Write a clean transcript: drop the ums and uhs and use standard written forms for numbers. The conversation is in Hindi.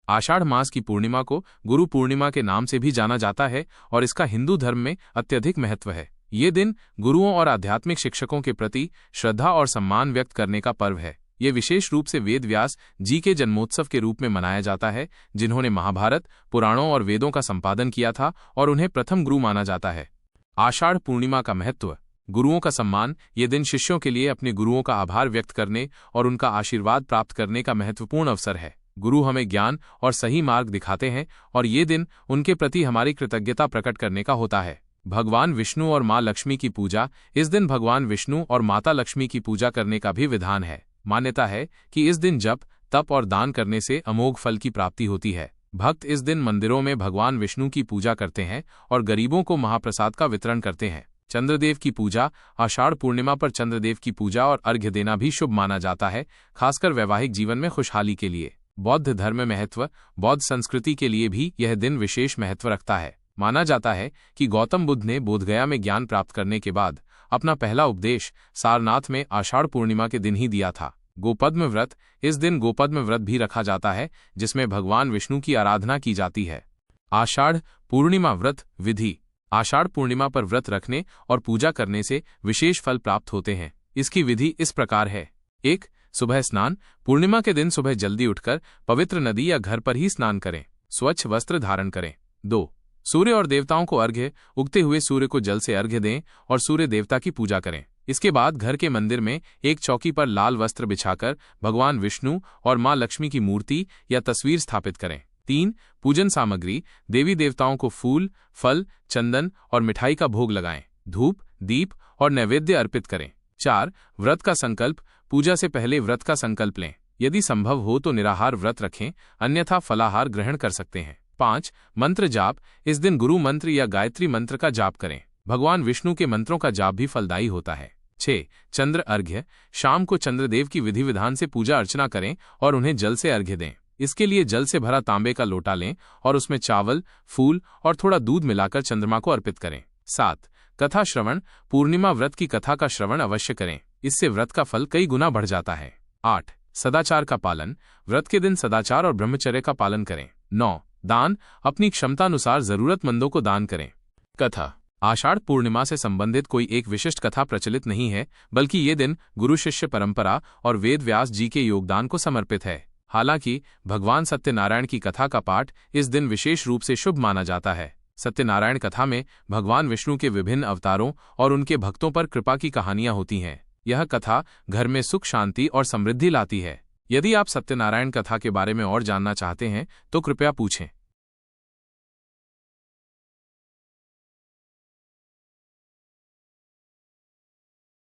आषाढ़ मास की पूर्णिमा को गुरु पूर्णिमा के नाम से भी जाना जाता है और इसका हिंदू धर्म में अत्यधिक महत्व है। ये दिन गुरुओं और आध्यात्मिक शिक्षकों के प्रति श्रद्धा और सम्मान व्यक्त करने का पर्व है। ये विशेष रूप से वेद व्यास जी के जन्मोत्सव के रूप में मनाया जाता है, जिन्होंने महाभारत, पुराणों और वेदों का संपादन किया था और उन्हें प्रथम गुरु माना जाता है। आषाढ़ पूर्णिमा का महत्व। गुरुओं का सम्मान। ये दिन शिष्यों के लिए अपने गुरुओं का आभार व्यक्त करने और उनका आशीर्वाद प्राप्त करने का महत्वपूर्ण अवसर है। गुरु हमें ज्ञान और सही मार्ग दिखाते हैं और ये दिन उनके प्रति हमारी कृतज्ञता प्रकट करने का होता है। भगवान विष्णु और माँ लक्ष्मी की पूजा। इस दिन भगवान विष्णु और माता लक्ष्मी की पूजा करने का भी विधान है। मान्यता है कि इस दिन जप, तप और दान करने से अमोघ फल की प्राप्ति होती है। भक्त इस दिन मंदिरों में भगवान विष्णु की पूजा करते हैं और गरीबों को महाप्रसाद का वितरण करते हैं। चंद्रदेव की पूजा। आषाढ़ पूर्णिमा पर चंद्रदेव की पूजा और अर्घ्य देना भी शुभ माना जाता है, खासकर वैवाहिक जीवन में खुशहाली के लिए। बौद्ध धर्म में महत्व। बौद्ध संस्कृति के लिए भी यह दिन विशेष महत्व रखता है। माना जाता है कि गौतम बुद्ध ने बोधगया में ज्ञान प्राप्त करने के बाद अपना पहला उपदेश सारनाथ में आषाढ़ पूर्णिमा के दिन ही दिया था। गोपद्म व्रत। इस दिन गोपद्म व्रत भी रखा जाता है, जिसमें भगवान विष्णु की आराधना की जाती है। आषाढ़ पूर्णिमा व्रत विधि। आषाढ़ पूर्णिमा पर व्रत रखने और पूजा करने से विशेष फल प्राप्त होते हैं। इसकी विधि इस प्रकार है। 1. सुबह स्नान। पूर्णिमा के दिन सुबह जल्दी उठकर पवित्र नदी या घर पर ही स्नान करें। स्वच्छ वस्त्र धारण करें। 2. सूर्य और देवताओं को अर्घ्य। उगते हुए सूर्य को जल से अर्घ्य दें और सूर्य देवता की पूजा करें। इसके बाद घर के मंदिर में एक चौकी पर लाल वस्त्र बिछाकर भगवान विष्णु और माँ लक्ष्मी की मूर्ति या तस्वीर स्थापित करें। 3. पूजन सामग्री। देवी देवताओं को फूल, फल, चंदन और मिठाई का भोग लगाएं। धूप, दीप और नैवेद्य अर्पित करें। 4. व्रत का संकल्प। पूजा से पहले व्रत का संकल्प लें। यदि संभव हो तो निराहार व्रत रखें, अन्यथा फलाहार ग्रहण कर सकते हैं। 5. मंत्र जाप। इस दिन गुरु मंत्र या गायत्री मंत्र का जाप करें। भगवान विष्णु के मंत्रों का जाप भी फलदायी होता है। 6. चंद्र अर्घ्य। शाम को चंद्रदेव की विधि विधान से पूजा अर्चना करें और उन्हें जल से अर्घ्य दें। इसके लिए जल से भरा तांबे का लोटा लें और उसमें चावल, फूल और थोड़ा दूध मिलाकर चंद्रमा को अर्पित करें। 7. कथा श्रवण। पूर्णिमा व्रत की कथा का श्रवण अवश्य करें, इससे व्रत का फल कई गुना बढ़ जाता है। 8. सदाचार का पालन। व्रत के दिन सदाचार और ब्रह्मचर्य का पालन करें। 9. दान। अपनी क्षमतानुसार जरूरतमंदों को दान करें। कथा। आषाढ़ पूर्णिमा से संबंधित कोई एक विशिष्ट कथा प्रचलित नहीं है, बल्कि ये दिन गुरु शिष्य परंपरा और वेद व्यास जी के योगदान को समर्पित है। हालांकि भगवान सत्यनारायण की कथा का पाठ इस दिन विशेष रूप से शुभ माना जाता है। सत्यनारायण कथा में भगवान विष्णु के विभिन्न अवतारों और उनके भक्तों पर कृपा की कहानियां होती हैं। यह कथा घर में सुख, शांति और समृद्धि लाती है। यदि आप सत्यनारायण कथा के बारे में और जानना चाहते हैं तो कृपया पूछें।